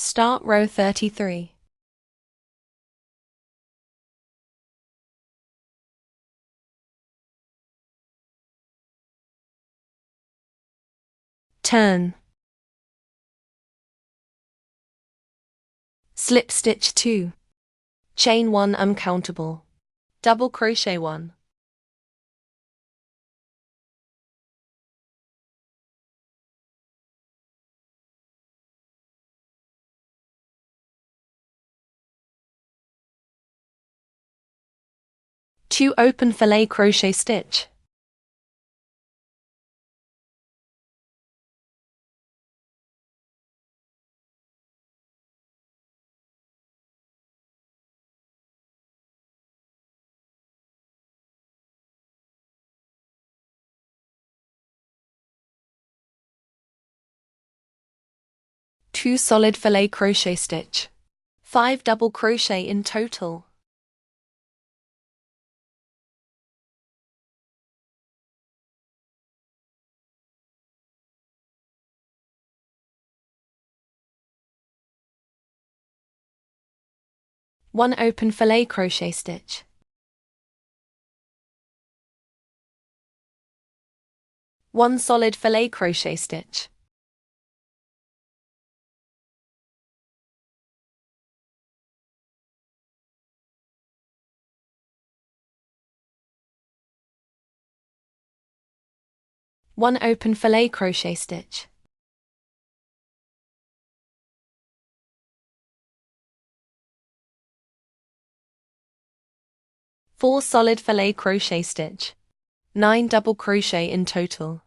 Start row 33. Turn. Slip stitch 2. Chain 1 uncountable. Double crochet 1. Two open fillet crochet stitch. Two solid fillet crochet stitch. 5 double crochet in total. One open fillet crochet stitch. One solid fillet crochet stitch. One open fillet crochet stitch. Four solid fillet crochet stitch. 9 double crochet in total.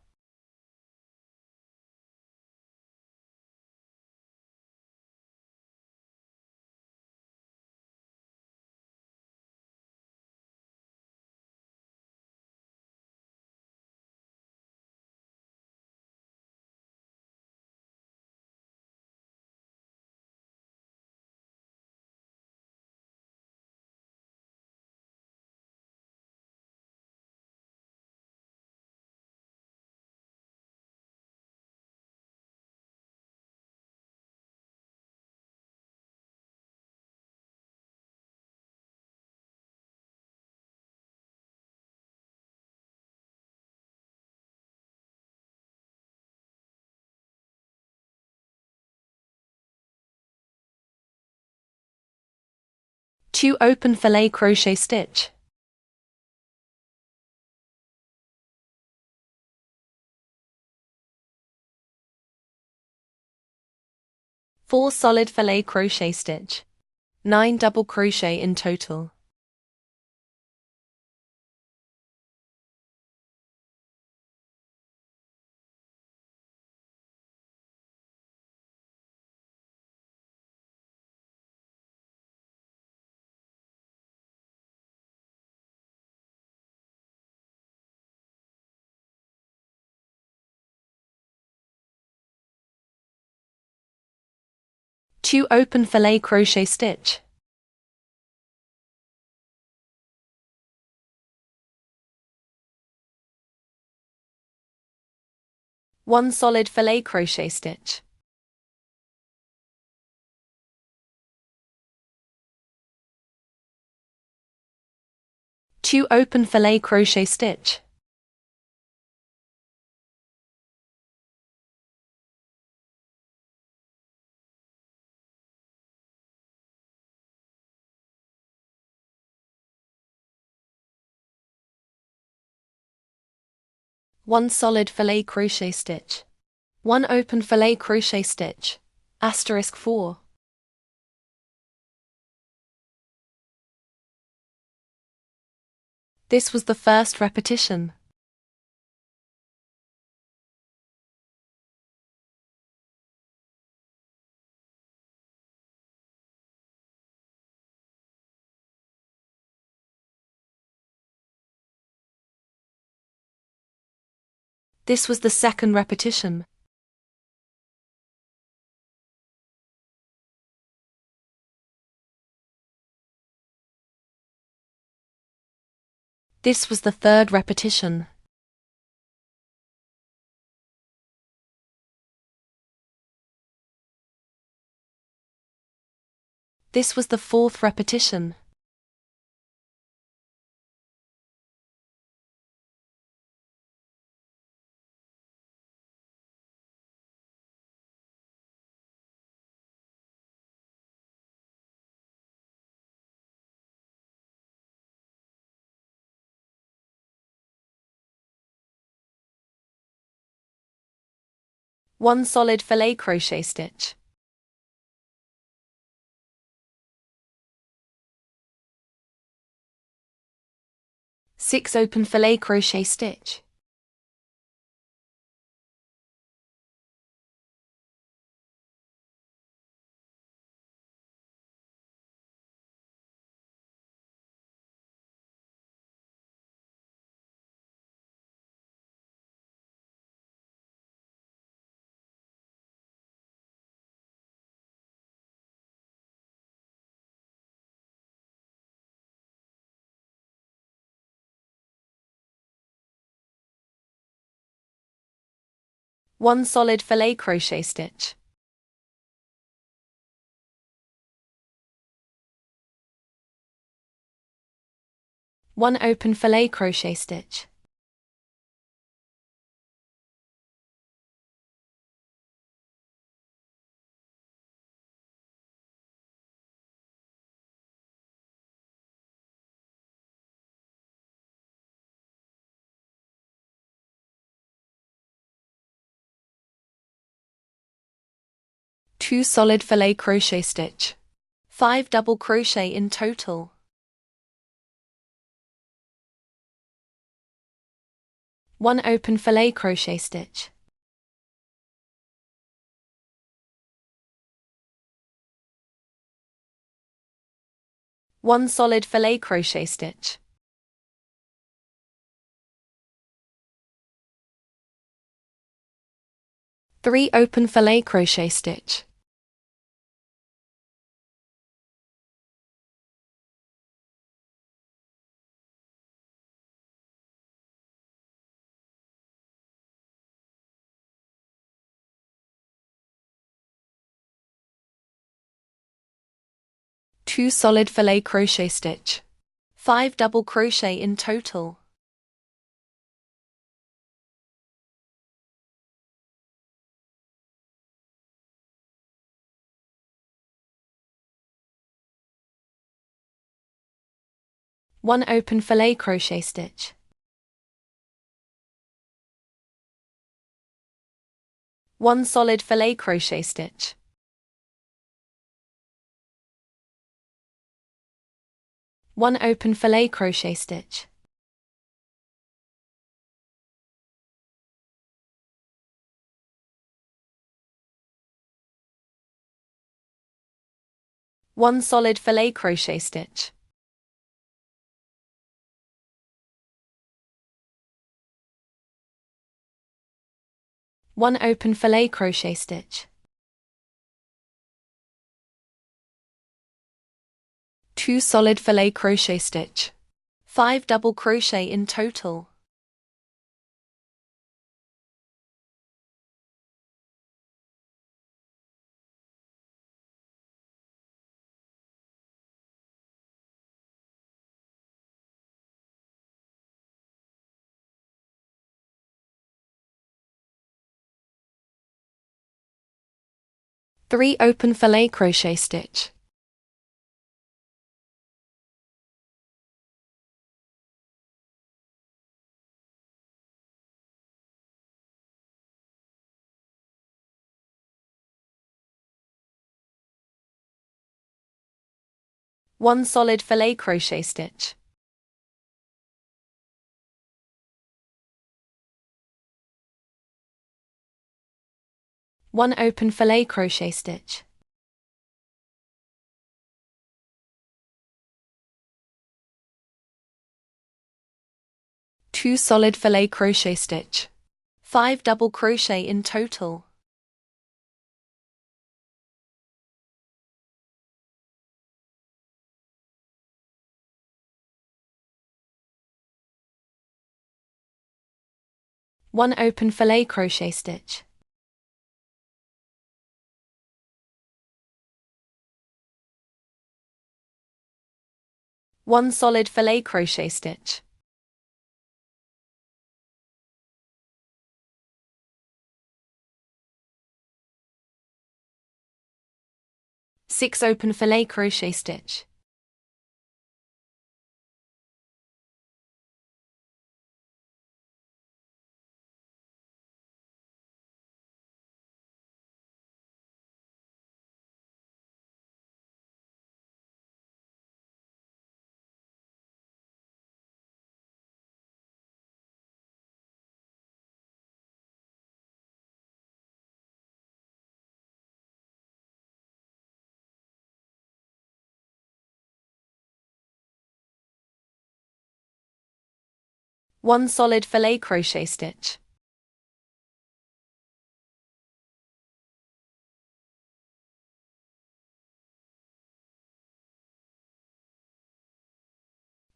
Two open fillet crochet stitch. Four solid fillet crochet stitch. 9 double crochet in total. Two open fillet crochet stitch. One solid fillet crochet stitch. Two open fillet crochet stitch. One solid fillet crochet stitch. One open fillet crochet stitch. Asterisk 4. This was the first repetition. This was the second repetition. This was the third repetition. This was the fourth repetition. One solid filet crochet stitch. Six open filet crochet stitch. One solid filet crochet stitch. One open filet crochet stitch. Two solid filet crochet stitch. 5 double crochet in total. One open filet crochet stitch. One solid filet crochet stitch. Three open filet crochet stitch. Two solid filet crochet stitch. 5 double crochet in total. One open filet crochet stitch. One solid filet crochet stitch. One open filet crochet stitch. One solid filet crochet stitch. One open filet crochet stitch. Two solid filet crochet stitch. 5 double crochet in total. Three open filet crochet stitch. One solid filet crochet stitch. One open filet crochet stitch. Two solid filet crochet stitch. 5 double crochet in total. One open filet crochet stitch. 1 solid filet crochet stitch. 6 open filet crochet stitch. 1 solid filet crochet stitch.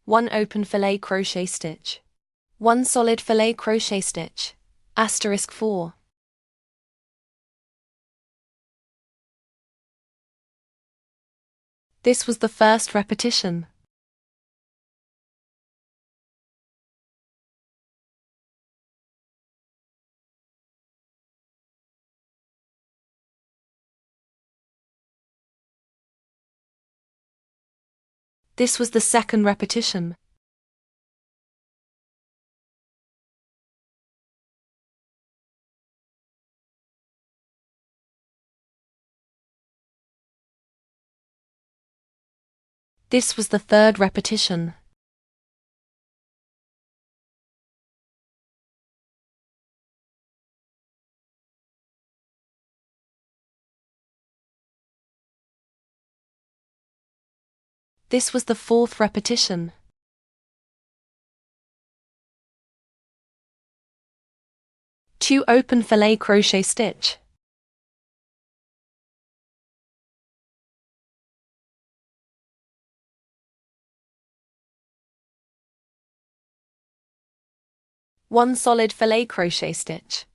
1 open filet crochet stitch. 1 solid filet crochet stitch. Asterisk 4. This was the first repetition. This was the second repetition. This was the third repetition. This was the fourth repetition. Two open filet crochet stitch. One solid filet crochet stitch.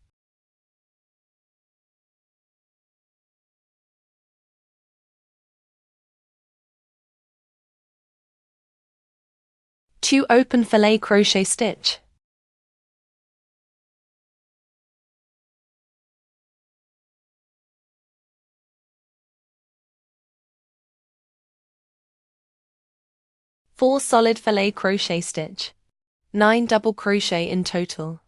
Two open filet crochet stitch. Four solid filet crochet stitch. 9 double crochet in total.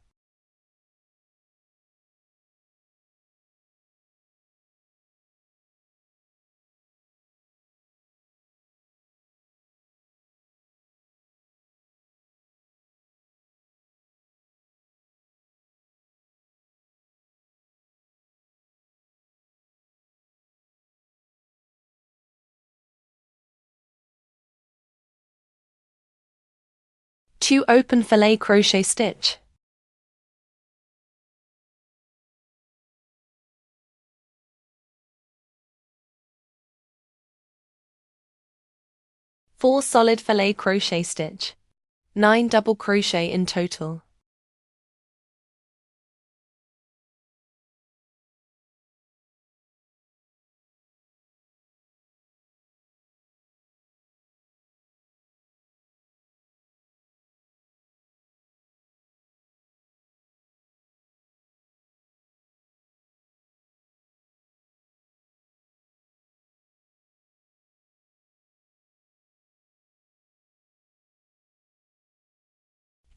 Two open filet crochet stitch. Four solid filet crochet stitch. 9 double crochet in total.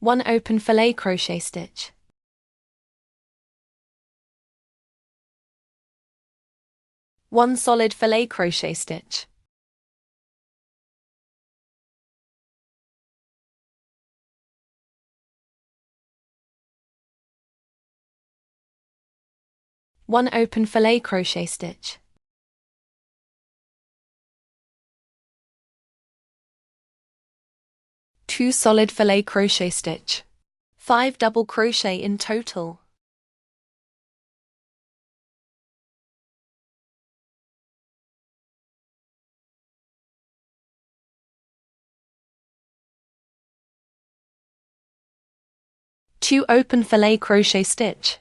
One open filet crochet stitch. One solid filet crochet stitch. One open filet crochet stitch. Two solid filet crochet stitch. 5 double crochet in total. Two open filet crochet stitch.